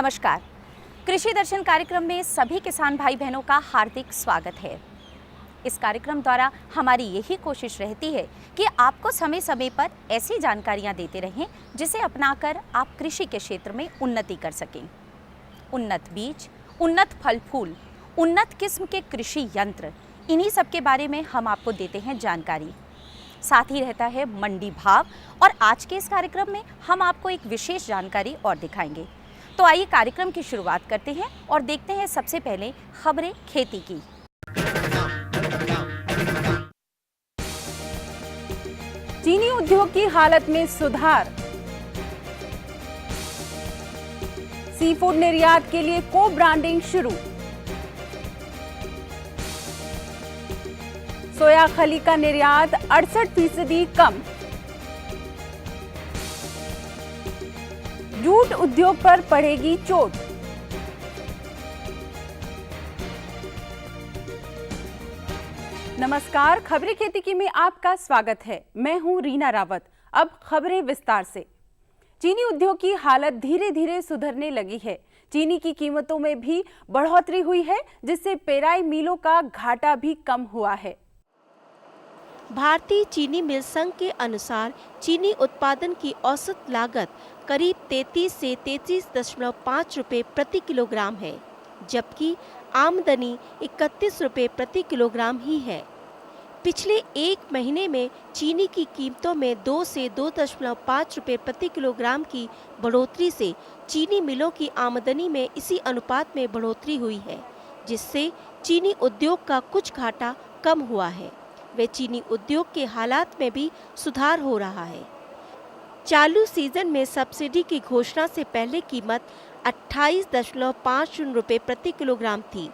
नमस्कार। कृषि दर्शन कार्यक्रम में सभी किसान भाई बहनों का हार्दिक स्वागत है। इस कार्यक्रम द्वारा हमारी यही कोशिश रहती है कि आपको समय समय पर ऐसी जानकारियां देते रहें जिसे अपनाकर आप कृषि के क्षेत्र में उन्नति कर सकें। उन्नत बीज, उन्नत फल फूल, उन्नत किस्म के कृषि यंत्र, इन्हीं सब के बारे में हम आपको देते हैं जानकारी। साथ ही रहता है मंडी भाव और आज के इस कार्यक्रम में हम आपको एक विशेष जानकारी और दिखाएंगे। तो आइए कार्यक्रम की शुरुआत करते हैं और देखते हैं सबसे पहले खबरें खेती की। चीनी उद्योग की हालत में सुधार। सी फूड निर्यात के लिए को ब्रांडिंग शुरू। सोया खली का निर्यात 68% कम। जूट उद्योग पर पड़ेगी चोट। नमस्कार, खबरें खेती की में आपका स्वागत है। मैं हूं रीना रावत। अब खबरें विस्तार से। चीनी उद्योग की हालत धीरे धीरे सुधरने लगी है। चीनी की कीमतों में भी बढ़ोतरी हुई है, जिससे पेराई मिलों का घाटा भी कम हुआ है। भारतीय चीनी मिल संघ के अनुसार चीनी उत्पादन की औसत लागत करीब 33 से 33.5 रुपये प्रति किलोग्राम है, जबकि आमदनी 31 रुपये प्रति किलोग्राम ही है। पिछले एक महीने में चीनी की कीमतों में 2 से 2.5 रुपये प्रति किलोग्राम की बढ़ोतरी से चीनी मिलों की आमदनी में इसी अनुपात में बढ़ोतरी हुई है, जिससे चीनी उद्योग का कुछ घाटा कम हुआ है। वे चीनी उद्योग के हालात में भी सुधार हो रहा है। चालू सीजन में सब्सिडी की घोषणा से पहले कीमत 28.50 रुपये प्रति किलोग्राम थी।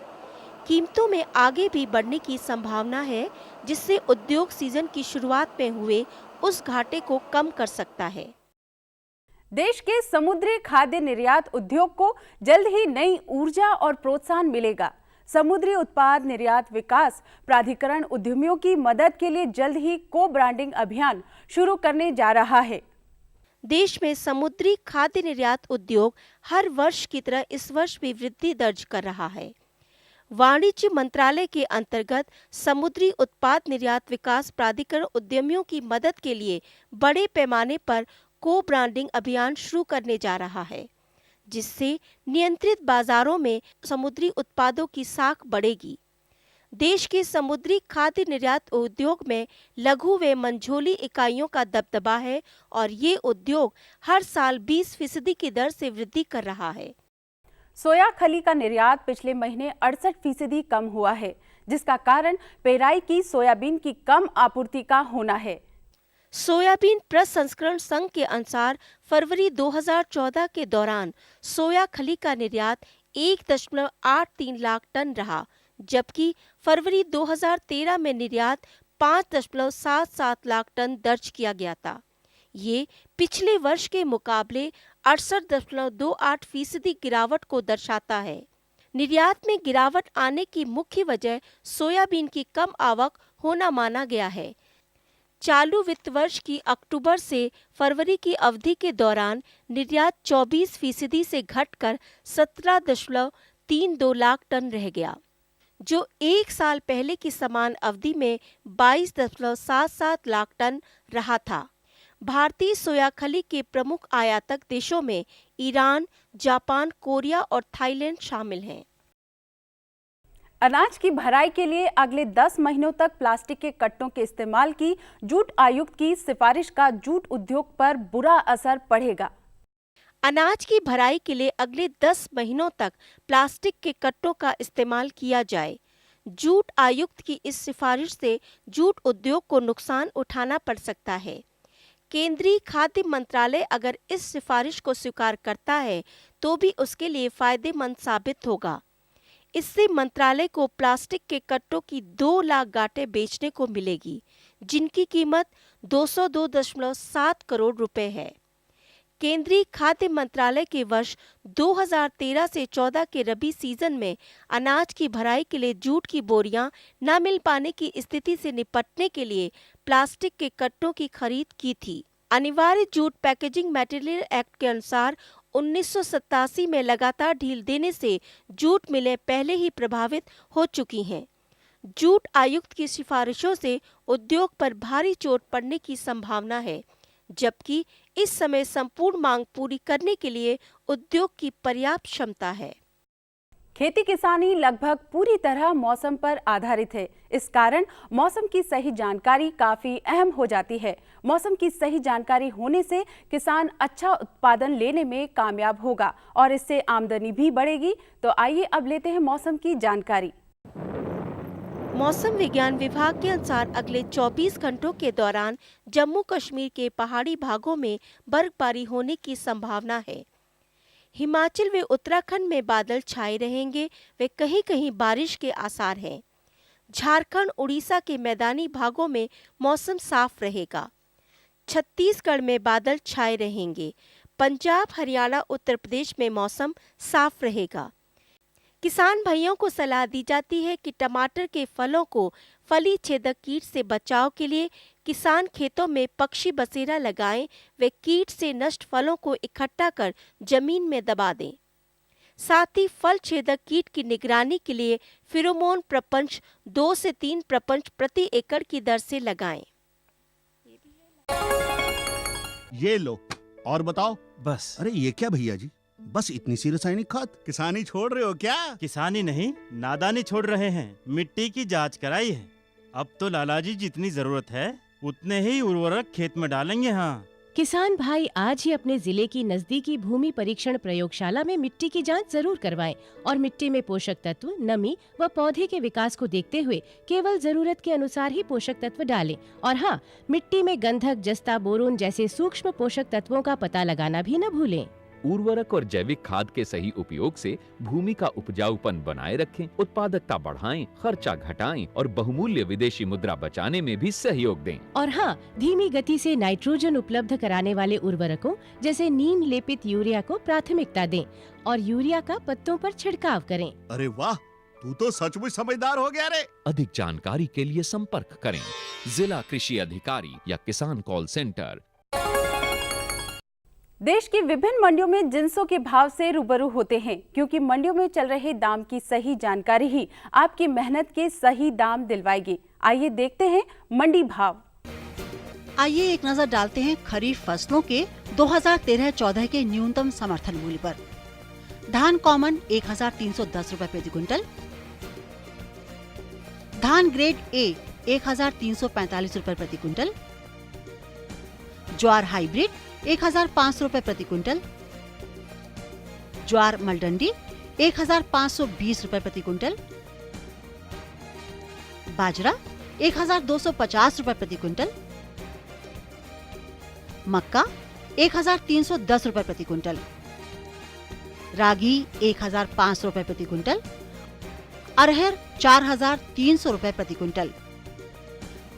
कीमतों में आगे भी बढ़ने की संभावना है, जिससे उद्योग सीजन की शुरुआत में हुए उस घाटे को कम कर सकता है। देश के समुद्री खाद्य निर्यात उद्योग को जल्द ही नई ऊर्जा और प्रोत्साहन मिलेगा। समुद्री उत्पाद निर्यात विकास प्राधिकरण उद्यमियों की मदद के लिए जल्द ही को ब्रांडिंग अभियान शुरू करने जा रहा है। देश में समुद्री खाद्य निर्यात उद्योग हर वर्ष की तरह इस वर्ष भी वृद्धि दर्ज कर रहा है। वाणिज्य मंत्रालय के अंतर्गत समुद्री उत्पाद निर्यात विकास प्राधिकरण उद्यमियों की मदद के लिए बड़े पैमाने पर को ब्रांडिंग अभियान शुरू करने जा रहा है, जिससे नियंत्रित बाजारों में समुद्री उत्पादों की साख बढ़ेगी। देश के समुद्री खाद्य निर्यात उद्योग में लघु व मंझोली इकाइयों का दबदबा है और ये उद्योग हर साल 20% की दर से वृद्धि कर रहा है। सोया खली का निर्यात पिछले महीने 68% कम हुआ है, जिसका कारण पेराई की सोयाबीन की कम आपूर्ति का होना है। सोयाबीन प्रसंस्करण संघ के अनुसार फरवरी 2014 के दौरान सोया खली का निर्यात 1.83 लाख टन रहा, जबकि फरवरी 2013 में निर्यात 5.77 लाख टन दर्ज किया गया था। ये पिछले वर्ष के मुकाबले 68.28% गिरावट को दर्शाता है। निर्यात में गिरावट आने की मुख्य वजह सोयाबीन की कम आवक होना माना गया है। चालू वित्त वर्ष की अक्टूबर से फरवरी की अवधि के दौरान निर्यात 24% से घटकर 17.32 लाख टन रह गया, जो एक साल पहले की समान अवधि में 22.77 लाख टन रहा था। भारतीय सोया खली के प्रमुख आयातक देशों में ईरान, जापान, कोरिया और थाईलैंड शामिल हैं। अनाज की भराई के लिए अगले 10 महीनों तक प्लास्टिक के कट्टों के इस्तेमाल की जूट आयुक्त की सिफारिश का जूट उद्योग पर बुरा असर पड़ेगा। अनाज की भराई के लिए अगले 10 महीनों तक प्लास्टिक के कट्टों का इस्तेमाल किया जाए। जूट आयुक्त की इस सिफारिश से जूट उद्योग को नुकसान उठाना पड़ सकता है। केंद्रीय खाद्य मंत्रालय अगर इस सिफारिश को स्वीकार करता है तो भी उसके लिए फायदेमंद साबित होगा। इससे मंत्रालय को प्लास्टिक के कट्टों की 2 लाख गांठें बेचने को मिलेगी, जिनकी कीमत 202.7 करोड़ रुपए है। केंद्रीय खाद्य मंत्रालय के वर्ष 2013 से 14 के रबी सीजन में अनाज की भराई के लिए जूट की बोरियां न मिल पाने की स्थिति से निपटने के लिए प्लास्टिक के कट्टों की खरीद की थी। अनिवार्य जूट पैकेजिंग मटेरियल एक्ट के अनुसार 1987 में लगातार ढील देने से जूट मिलें पहले ही प्रभावित हो चुकी हैं। जूट आयुक्त की सिफारिशों से उद्योग पर भारी चोट पड़ने की संभावना है, जबकि इस समय संपूर्ण मांग पूरी करने के लिए उद्योग की पर्याप्त क्षमता है। खेती किसानी लगभग पूरी तरह मौसम पर आधारित है। इस कारण मौसम की सही जानकारी काफी अहम हो जाती है। मौसम की सही जानकारी होने से किसान अच्छा उत्पादन लेने में कामयाब होगा और इससे आमदनी भी बढ़ेगी। तो आइए अब लेते हैं मौसम की जानकारी। मौसम विज्ञान विभाग के अनुसार अगले 24 घंटों के दौरान जम्मू कश्मीर के पहाड़ी भागों में बर्फबारी होने की संभावना है। हिमाचल व उत्तराखंड में बादल छाए रहेंगे व कहीं कहीं बारिश के आसार हैं। झारखंड, उड़ीसा के मैदानी भागों में मौसम साफ रहेगा। छत्तीसगढ़ में बादल छाए रहेंगे। पंजाब, हरियाणा, उत्तर प्रदेश में मौसम साफ रहेगा। किसान भाइयों को सलाह दी जाती है कि टमाटर के फलों को फली छेदक कीट से बचाव के लिए किसान खेतों में पक्षी बसेरा लगाएं व कीट से नष्ट फलों को इकट्ठा कर जमीन में दबा दें। साथ ही फल छेदक कीट की निगरानी के लिए फेरोमोन प्रपंच 2 से 3 प्रपंच प्रति एकड़ की दर से लगाएं। ये लो और बताओ। बस। अरे ये क्या भैया जी, बस इतनी सी रासायनिक खाद? किसानी छोड़ रहे हो क्या? किसानी नहीं, नादानी छोड़ रहे हैं। मिट्टी की जांच कराई है। अब तो लालाजी जितनी जरूरत है उतने ही उर्वरक खेत में डालेंगे। हाँ, किसान भाई आज ही अपने जिले की नजदीकी भूमि परीक्षण प्रयोगशाला में मिट्टी की जांच जरूर करवाएं और मिट्टी में पोषक तत्व, नमी व पौधे के विकास को देखते हुए केवल जरूरत के अनुसार ही पोषक तत्व डालें। और हाँ, मिट्टी में गंधक, जस्ता, बोरोन जैसे सूक्ष्म पोषक तत्वों का पता लगाना भी न भूलें। उर्वरक और जैविक खाद के सही उपयोग से भूमि का उपजाऊपन बनाए रखें, उत्पादकता बढ़ाएं, खर्चा घटाएं और बहुमूल्य विदेशी मुद्रा बचाने में भी सहयोग दें। और हाँ, धीमी गति से नाइट्रोजन उपलब्ध कराने वाले उर्वरकों जैसे नीम लेपित यूरिया को प्राथमिकता दें और यूरिया का पत्तों पर छिड़काव करें। अरे वाह, तू तो सचमुच समझदार हो गया रे। अधिक जानकारी के लिए संपर्क करें जिला कृषि अधिकारी या किसान कॉल सेंटर। देश की विभिन्न मंडियों में जिंसों के भाव से रूबरू होते हैं, क्योंकि मंडियों में चल रहे दाम की सही जानकारी ही आपकी मेहनत के सही दाम दिलवाएगी। आइए देखते हैं मंडी भाव। आइए एक नजर डालते हैं खरीफ फसलों के 2013-14 के न्यूनतम समर्थन मूल्य पर। धान कॉमन 1310 रुपए प्रति क्विंटल, धान ग्रेड ए 1345 रुपए प्रति क्विंटल, ज्वार हाइब्रिड 1500 रुपए प्रति क्विंटल, ज्वार मलडंडी 1520 रुपए प्रति क्विंटल, बाजरा 1250 रुपए प्रति क्विंटल, मक्का 1310 रुपए प्रति क्विंटल, रागी 1500 रुपए प्रति क्विंटल, अरहर 4300 रुपए प्रति क्विंटल,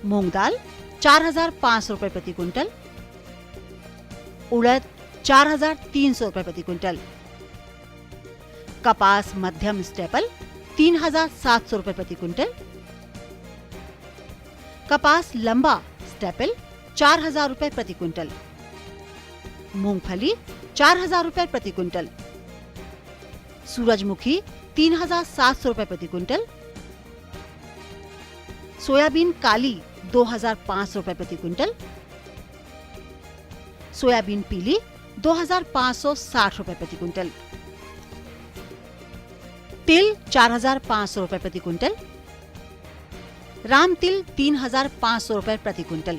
मूंग दाल 4500 रुपए प्रति क्विंटल, उड़द 4300 रुपए प्रति क्विंटल, कपास मध्यम स्टेपल 3700 रुपए प्रति क्विंटल, कपास लंबा स्टेपल 4000 रुपए प्रति क्विंटल, मूंगफली 4000 रुपए प्रति क्विंटल, सूरजमुखी 3700 रुपए प्रति क्विंटल, सोयाबीन काली 2500 रुपए प्रति क्विंटल, सोयाबीन पीली 2560 रुपए प्रति क्विंटल, तिल 4500 रुपए प्रति क्विंटल, राम तिल 3500 रुपए प्रति क्विंटल।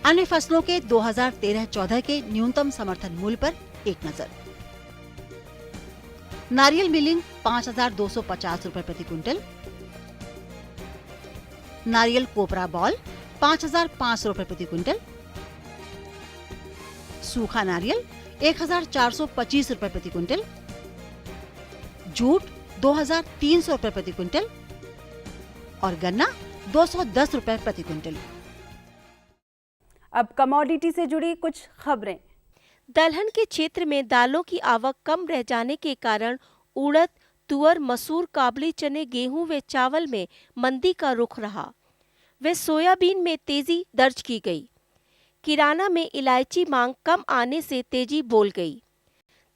अन्य फसलों के 2013-14 के न्यूनतम समर्थन मूल्य पर एक नजर। नारियल मिलिंग 5250 रुपए प्रति क्विंटल, नारियल कोपरा बॉल 5500 रुपए प्रति क्विंटल, सूखा नारियल 1425 रुपए प्रति क्विंटल, जूट 2300 रुपए प्रति क्विंटल और गन्ना 210 रुपए प्रति क्विंटल। अब कमोडिटी से जुड़ी कुछ खबरें। दलहन के क्षेत्र में दालों की आवक कम रह जाने के कारण उड़द, तुअर, मसूर, काबली चने, गेहूं व चावल में मंदी का रुख रहा व सोयाबीन में तेजी दर्ज की गई। किराना में इलायची मांग कम आने से तेजी बोल गई।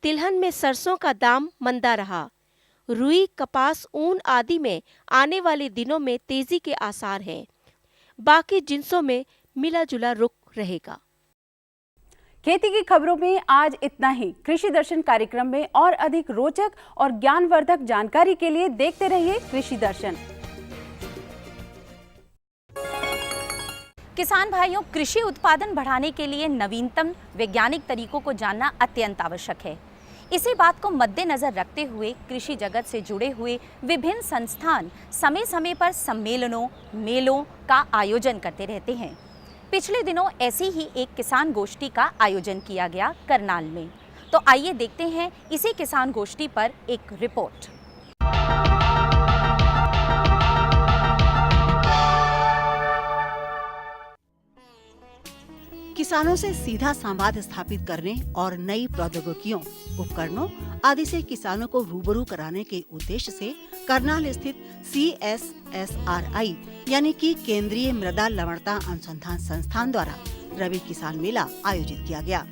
तिलहन में सरसों का दाम मंदा रहा। रुई, कपास, ऊन आदि में आने वाले दिनों में तेजी के आसार हैं। बाकी जिन्सों में मिला जुला रुख रहेगा। खेती की खबरों में आज इतना ही। कृषि दर्शन कार्यक्रम में और अधिक रोचक और ज्ञानवर्धक जानकारी के लिए देखते रहिए कृषि दर्शन। किसान भाइयों, कृषि उत्पादन बढ़ाने के लिए नवीनतम वैज्ञानिक तरीकों को जानना अत्यंत आवश्यक है। इसी बात को मद्देनजर रखते हुए कृषि जगत से जुड़े हुए विभिन्न संस्थान समय समय पर सम्मेलनों, मेलों का आयोजन करते रहते हैं। पिछले दिनों ऐसी ही एक किसान गोष्ठी का आयोजन किया गया करनाल में। तो आइए देखते हैं इसी किसान गोष्ठी पर एक रिपोर्ट। किसानों से सीधा संवाद स्थापित करने और नई प्रौद्योगिकियों, उपकरणों आदि से किसानों को रूबरू कराने के उद्देश्य से करनाल स्थित CSSRI यानी कि केंद्रीय मृदा लवणता अनुसंधान संस्थान द्वारा रबी किसान मेला आयोजित किया गया।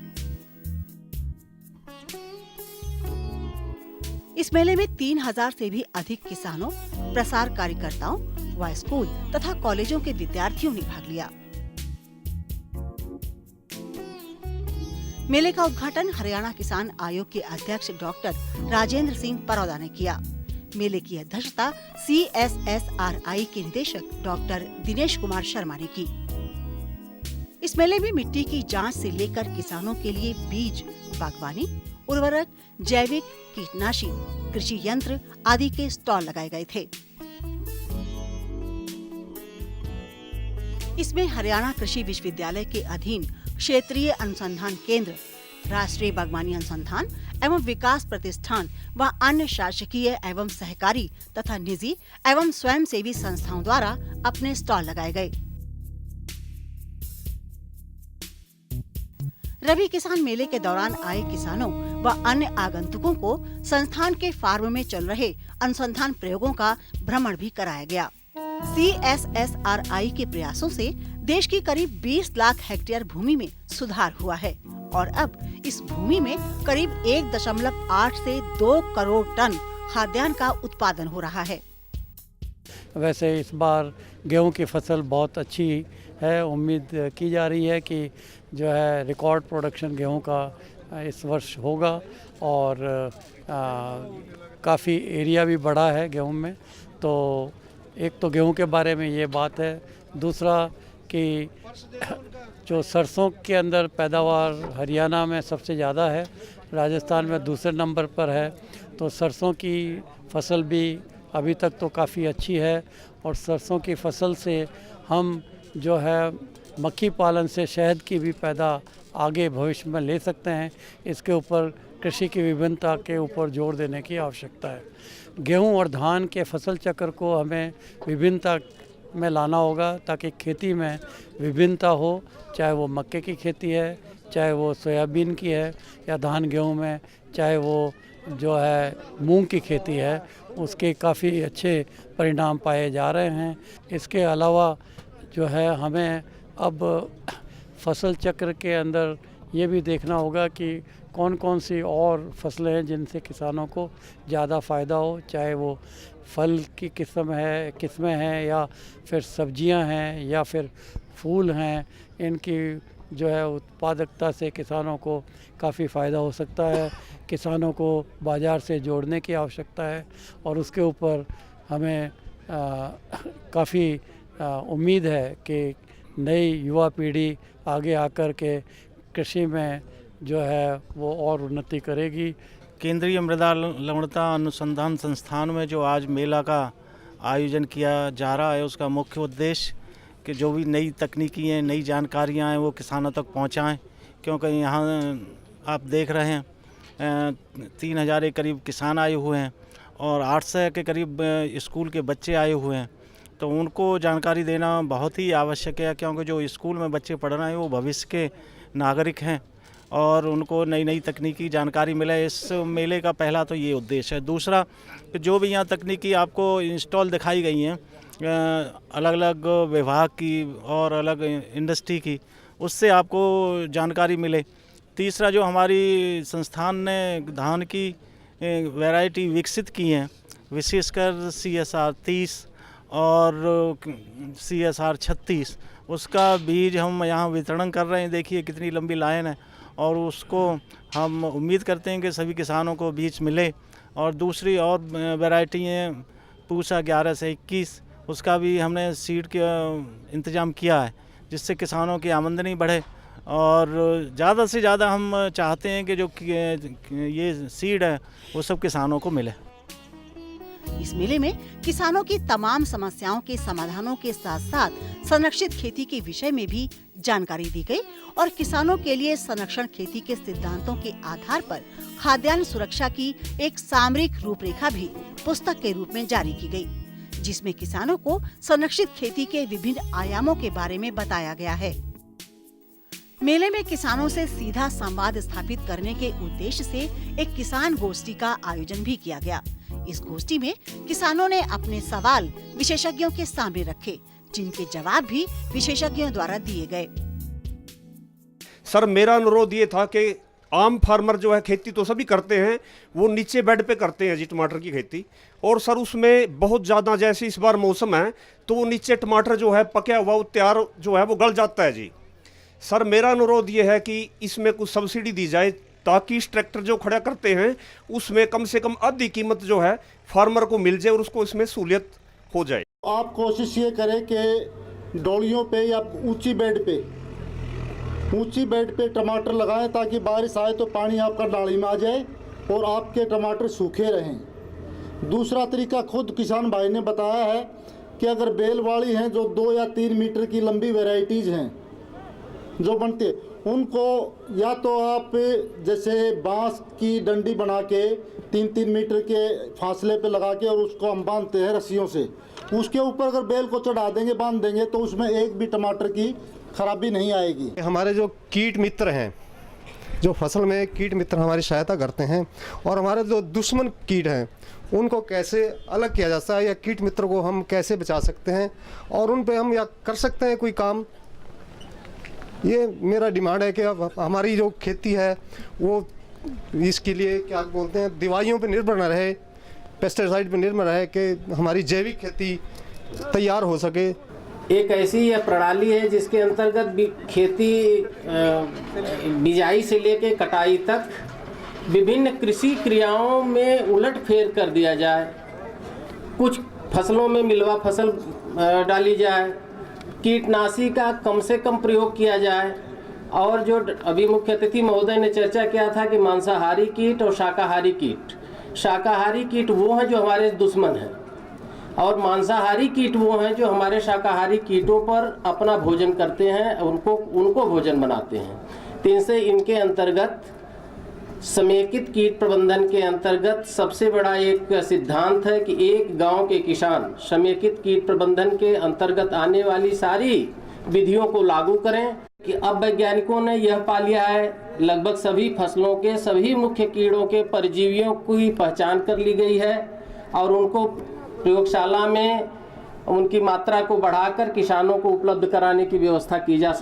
इस मेले में 3000 से भी अधिक किसानों, प्रसार कार्यकर्ताओं व स्कूल तथा कॉलेजों के विद्यार्थियों ने भाग लिया। मेले का उद्घाटन हरियाणा किसान आयोग के अध्यक्ष डॉक्टर राजेंद्र सिंह परौदा ने किया। मेले की अध्यक्षता CSSRI के निदेशक डॉक्टर दिनेश कुमार शर्मा ने की। इस मेले में मिट्टी की जांच से लेकर किसानों के लिए बीज, बागवानी, उर्वरक, जैविक, कीटनाशी, कृषि यंत्र आदि के स्टॉल लगाए गए थे। इसमें हरियाणा कृषि विश्वविद्यालय के अधीन क्षेत्रीय अनुसंधान केंद्र, राष्ट्रीय बागवानी अनुसंधान एवं विकास प्रतिष्ठान व अन्य शासकीय एवं सहकारी तथा निजी एवं स्वयंसेवी संस्थाओं द्वारा अपने स्टॉल लगाए गए। रबी किसान मेले के दौरान आए किसानों व अन्य आगंतुकों को संस्थान के फार्म में चल रहे अनुसंधान प्रयोगों का भ्रमण भी कराया गया। CSSRI के प्रयासों से देश की करीब 20 लाख हेक्टेयर भूमि में सुधार हुआ है और अब इस भूमि में करीब 1.8 से 2 करोड़ टन खाद्यान्न का उत्पादन हो रहा है। वैसे इस बार गेहूं की फसल बहुत अच्छी है। उम्मीद की जा रही है कि जो है रिकॉर्ड प्रोडक्शन गेहूं का इस वर्ष होगा और काफ़ी एरिया भी बड़ा है गेहूं में। तो एक तो गेहूं के बारे में ये बात है। दूसरा कि जो सरसों के अंदर पैदावार हरियाणा में सबसे ज़्यादा है, राजस्थान में दूसरे नंबर पर है। तो सरसों की फसल भी अभी तक तो काफ़ी अच्छी है और सरसों की फसल से हम जो है मक्खी पालन से शहद की भी पैदा आगे भविष्य में ले सकते हैं। इसके ऊपर कृषि की विभिन्नता के ऊपर जोर देने की आवश्यकता है। गेहूं और धान के फसल चक्र को हमें विभिन्नता में लाना होगा ताकि खेती में विभिन्नता हो, चाहे वो मक्के की खेती है, चाहे वो सोयाबीन की है, या धान गेहूं में चाहे वो जो है मूंग की खेती है, उसके काफ़ी अच्छे परिणाम पाए जा रहे हैं। इसके अलावा जो है हमें अब फसल चक्र के अंदर ये भी देखना होगा कि कौन कौन सी और फसलें हैं जिनसे किसानों को ज़्यादा फ़ायदा हो, चाहे वो फल की किस्में हैं या फिर सब्जियां हैं या फिर फूल हैं। इनकी जो है उत्पादकता से किसानों को काफ़ी फ़ायदा हो सकता है। किसानों को बाज़ार से जोड़ने की आवश्यकता है और उसके ऊपर हमें काफ़ी उम्मीद है कि नई युवा पीढ़ी आगे आकर के कृषि में जो है वो और उन्नति करेगी। केंद्रीय मृदा लवणता अनुसंधान संस्थान में जो आज मेला का आयोजन किया जा रहा है, उसका मुख्य उद्देश्य कि जो भी नई तकनीकी हैं, नई जानकारियां हैं, वो किसानों तक पहुंचाएं। क्योंकि यहाँ आप देख रहे हैं 3000 के करीब किसान आए हुए हैं और 800 के करीब स्कूल के बच्चे आए हुए हैं। तो उनको जानकारी देना बहुत ही आवश्यक है, क्योंकि जो स्कूल में बच्चे पढ़ रहे हैं वो भविष्य के नागरिक हैं और उनको नई नई तकनीकी जानकारी मिले। इस मेले का पहला तो ये उद्देश्य है। दूसरा, जो भी यहाँ तकनीकी आपको इंस्टॉल दिखाई गई हैं अलग अलग विभाग की और अलग इंडस्ट्री की, उससे आपको जानकारी मिले। तीसरा, जो हमारी संस्थान ने धान की वैरायटी विकसित की हैं, विशेषकर CSR 30 और CSR 36, उसका बीज हम यहाँ वितरण कर रहे हैं। देखिए कितनी लंबी लाइन है, और उसको हम उम्मीद करते हैं कि सभी किसानों को बीज मिले। और दूसरी और वैरायटी हैं पूसा 11 से 21, उसका भी हमने सीड का इंतज़ाम किया है, जिससे किसानों की आमदनी बढ़े। और ज़्यादा से ज़्यादा हम चाहते हैं कि जो ये सीड है वो सब किसानों को मिले। इस मेले में किसानों की तमाम समस्याओं के समाधानों के साथ साथ संरक्षित खेती के विषय में भी जानकारी दी गई और किसानों के लिए संरक्षण खेती के सिद्धांतों के आधार पर खाद्यान्न सुरक्षा की एक सामरिक रूपरेखा भी पुस्तक के रूप में जारी की गई, जिसमें किसानों को संरक्षित खेती के विभिन्न आयामों के बारे में बताया गया है। मेले में किसानों से सीधा संवाद स्थापित करने के उद्देश्य से एक किसान गोष्ठी का आयोजन भी किया गया। इस गोष्ठी में किसानों ने अपने सवाल विशेषज्ञों के सामने रखे, जिनके जवाब भी विशेषज्ञों द्वारा दिए गए। सर, मेरा अनुरोध ये था कि आम फार्मर जो है खेती तो सभी करते हैं, वो नीचे बेड पे करते हैं जी टमाटर की खेती। और सर उसमें बहुत ज़्यादा, जैसे इस बार मौसम है तो वो नीचे टमाटर जो है पका हुआ तैयार जो है वो गल जाता है जी। सर मेरा अनुरोध ये है कि इसमें कुछ सब्सिडी दी जाए, ताकि इस ट्रैक्टर जो खड़ा करते हैं उसमें कम से कम आधी कीमत जो है फार्मर को मिल जाए और उसको इसमें सहूलियत हो जाए। आप कोशिश ये करें कि डोलियों पे या ऊंची बेड पे टमाटर लगाएं, ताकि बारिश आए तो पानी आपका नाली में आ जाए और आपके टमाटर सूखे रहें। दूसरा तरीका खुद किसान भाई ने बताया है कि अगर बेलवाड़ी हैं जो 2 या 3 मीटर की लंबी वैरायटीज़ हैं जो बनते, उनको या तो आप जैसे बांस की डंडी बना के 3-3 मीटर के फासले पे लगा के और उसको हम बांधते हैं रस्सियों से, उसके ऊपर अगर बेल को चढ़ा देंगे, बांध देंगे तो उसमें एक भी टमाटर की खराबी नहीं आएगी। हमारे जो कीट मित्र हैं, जो फसल में कीट मित्र हमारी सहायता करते हैं, और हमारे जो दुश्मन कीट हैं उनको कैसे अलग किया जा सकता है या कीट मित्र को हम कैसे बचा सकते हैं और उन पे हम या कर सकते हैं कोई काम, ये मेरा डिमांड है कि अब हमारी जो खेती है वो इसके लिए क्या बोलते हैं, दवाइयों पे निर्भर न रहे, पेस्टिसाइड पे निर्भर रहे, कि हमारी जैविक खेती तैयार हो सके। एक ऐसी यह प्रणाली है जिसके अंतर्गत खेती बिजाई से लेकर कटाई तक विभिन्न कृषि क्रियाओं में उलटफेर कर दिया जाए। कुछ फसलों में मिलवा फसल डाली जाए, कीटनाशी का कम से कम प्रयोग किया जाए, और जो अभी मुख्य अतिथि महोदय ने चर्चा किया था कि मांसाहारी कीट और शाकाहारी कीट वो हैं जो हमारे दुश्मन हैं, और मांसाहारी कीट वो हैं जो हमारे शाकाहारी कीटों पर अपना भोजन करते हैं, उनको भोजन बनाते हैं। तो इनसे इनके अंतर्गत समेकित कीट प्रबंधन के अंतर्गत सबसे बड़ा एक सिद्धांत है कि एक गांव के किसान समेकित कीट प्रबंधन के अंतर्गत आने वाली सारी विधियों को लागू करें। कि अब वैज्ञानिकों ने यह पा लिया है, लगभग सभी फसलों के सभी मुख्य कीड़ों के परजीवियों की पहचान कर ली गई है, और उनको प्रयोगशाला में उनकी मात्रा को बढ़ाकर किसानों को उपलब्ध कराने की व्यवस्था की जा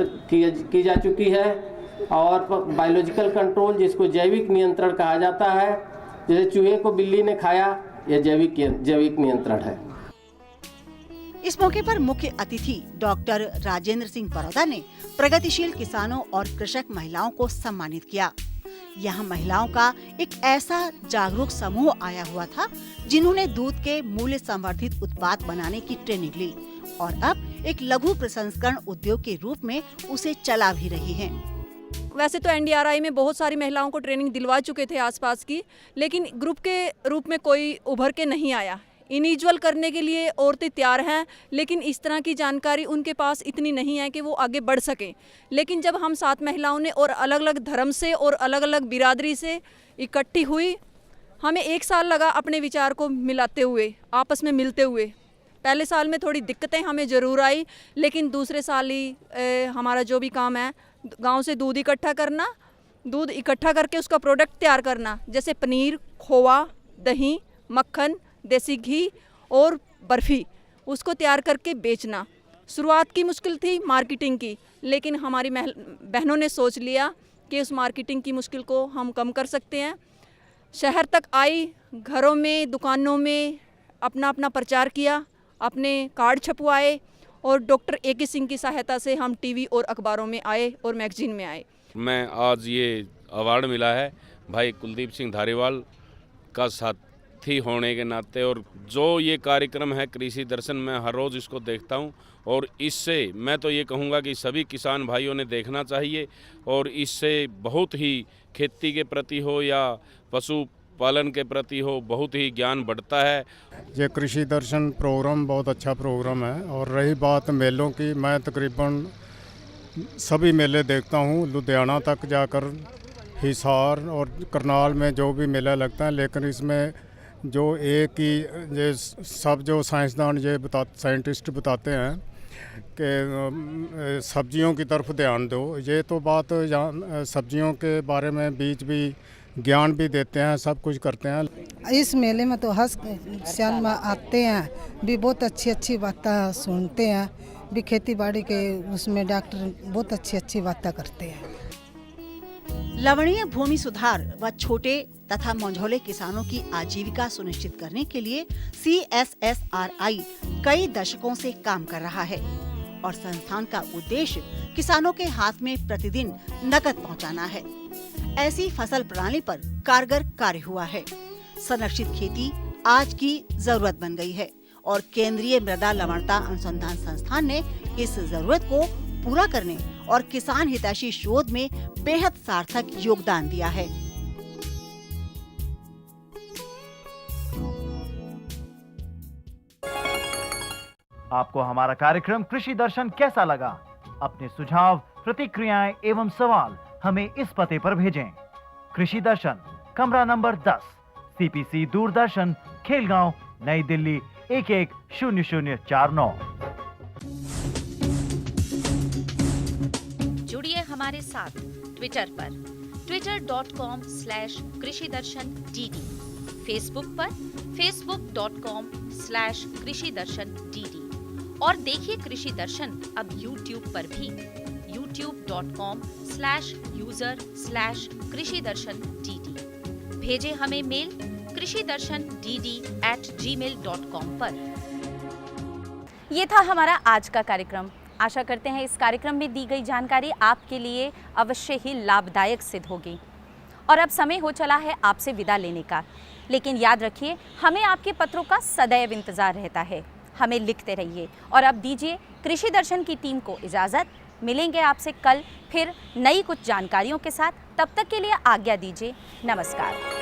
चुकी है। और बायोलॉजिकल कंट्रोल, जिसको जैविक नियंत्रण कहा जाता है, जैसे चूहे को बिल्ली ने खाया, यह जैविक नियंत्रण है। इस मौके पर मुख्य अतिथि डॉक्टर राजेंद्र सिंह परौदा ने प्रगतिशील किसानों और कृषक महिलाओं को सम्मानित किया। यहाँ महिलाओं का एक ऐसा जागरूक समूह आया हुआ था जिन्होंने दूध के मूल्य संवर्धित उत्पाद बनाने की ट्रेनिंग ली और अब एक लघु प्रसंस्करण उद्योग के रूप में उसे चला भी रही हैं। वैसे तो NDRI में बहुत सारी महिलाओं को ट्रेनिंग दिलवा चुके थे आसपास की, लेकिन ग्रुप के रूप में कोई उभर के नहीं आया। इंडिविजुअल करने के लिए औरतें तैयार हैं, लेकिन इस तरह की जानकारी उनके पास इतनी नहीं है कि वो आगे बढ़ सकें। लेकिन जब हम 7 महिलाओं ने और अलग अलग धर्म से और अलग अलग बिरादरी से इकट्ठी हुई, हमें 1 साल लगा अपने विचार को मिलाते हुए, आपस में मिलते हुए। पहले साल में थोड़ी दिक्कतें हमें ज़रूर आई, लेकिन दूसरे साल ही हमारा जो भी काम है, गांव से दूध इकट्ठा करना, दूध इकट्ठा करके उसका प्रोडक्ट तैयार करना, जैसे पनीर, खोवा, दही, मक्खन, देसी घी और बर्फ़ी, उसको तैयार करके बेचना। शुरुआत की मुश्किल थी मार्केटिंग की, लेकिन हमारी बहनों ने सोच लिया कि उस मार्केटिंग की मुश्किल को हम कम कर सकते हैं। शहर तक आई, घरों में, दुकानों में अपना अपना प्रचार किया, अपने कार्ड छपवाए और डॉक्टर A.K. सिंह की सहायता से हम टीवी और अखबारों में आए और मैगजीन में आए। मैं आज ये अवार्ड मिला है भाई कुलदीप सिंह धारीवाल का साथी होने के नाते, और जो ये कार्यक्रम है कृषि दर्शन, मैं हर रोज़ इसको देखता हूँ और इससे मैं तो ये कहूँगा कि सभी किसान भाइयों ने देखना चाहिए और इससे बहुत ही खेती के प्रति हो या पशु पालन के प्रति हो बहुत ही ज्ञान बढ़ता है। ये कृषि दर्शन प्रोग्राम बहुत अच्छा प्रोग्राम है। और रही बात मेलों की, मैं तकरीबन सभी मेले देखता हूँ, लुधियाना तक जाकर हिसार और करनाल में जो भी मेला लगता है, लेकिन इसमें जो एक ही ये सब जो साइंसदान ये साइंटिस्ट बताते हैं कि सब्जियों की तरफ ध्यान दो, ये तो बात सब्जियों के बारे में बीज भी ज्ञान भी देते हैं, सब कुछ करते हैं। इस मेले में तो हर साल में आते हैं, भी बहुत अच्छी अच्छी बातें सुनते हैं, भी खेती बाड़ी के उसमें डॉक्टर बहुत अच्छी अच्छी बातें करते हैं। लवणीय भूमि सुधार व छोटे तथा मंझौले किसानों की आजीविका सुनिश्चित करने के लिए CSSRI कई दशकों से काम कर रहा है और संस्थान का उद्देश्य किसानों के हाथ में प्रतिदिन नकद पहुंचाना है। ऐसी फसल प्रणाली पर कारगर कार्य हुआ है। संरक्षित खेती आज की जरूरत बन गई है और केंद्रीय मृदा लवणता अनुसंधान संस्थान ने इस जरूरत को पूरा करने और किसान हितैषी शोध में बेहद सार्थक योगदान दिया है। आपको हमारा कार्यक्रम कृषि दर्शन कैसा लगा? अपने सुझाव, प्रतिक्रियाएं एवं सवाल हमें इस पते पर भेजें। कृषि दर्शन, कमरा नंबर 10, CPC दूरदर्शन, खेलगांव, नई दिल्ली 110049। जुड़िए हमारे साथ ट्विटर पर twitter.com/कृषिदर्शन-dd, फेसबुक पर facebook.com/कृषिदर्शन-dd और देखिए कृषि दर्शन अब YouTube पर भी youtube.com/user/कृषिदर्शन-dd। भेजें हमें मेल कृषिदर्शन-dd@gmail.com पर। ये था हमारा आज का कार्यक्रम। आशा करते हैं इस कार्यक्रम में दी गई जानकारी आपके लिए अवश्य ही लाभदायक सिद्ध होगी। और अब समय हो चला है आपसे विदा लेने का, लेकिन याद रखिए हमें आपके पत्रों का सदैव इंतजार रहता है। हमें लिखते रहिए और अब दीजिए कृषि दर्शन की टीम को इजाज़त। मिलेंगे आपसे कल फिर नई कुछ जानकारियों के साथ। तब तक के लिए आज्ञा दीजिए। नमस्कार।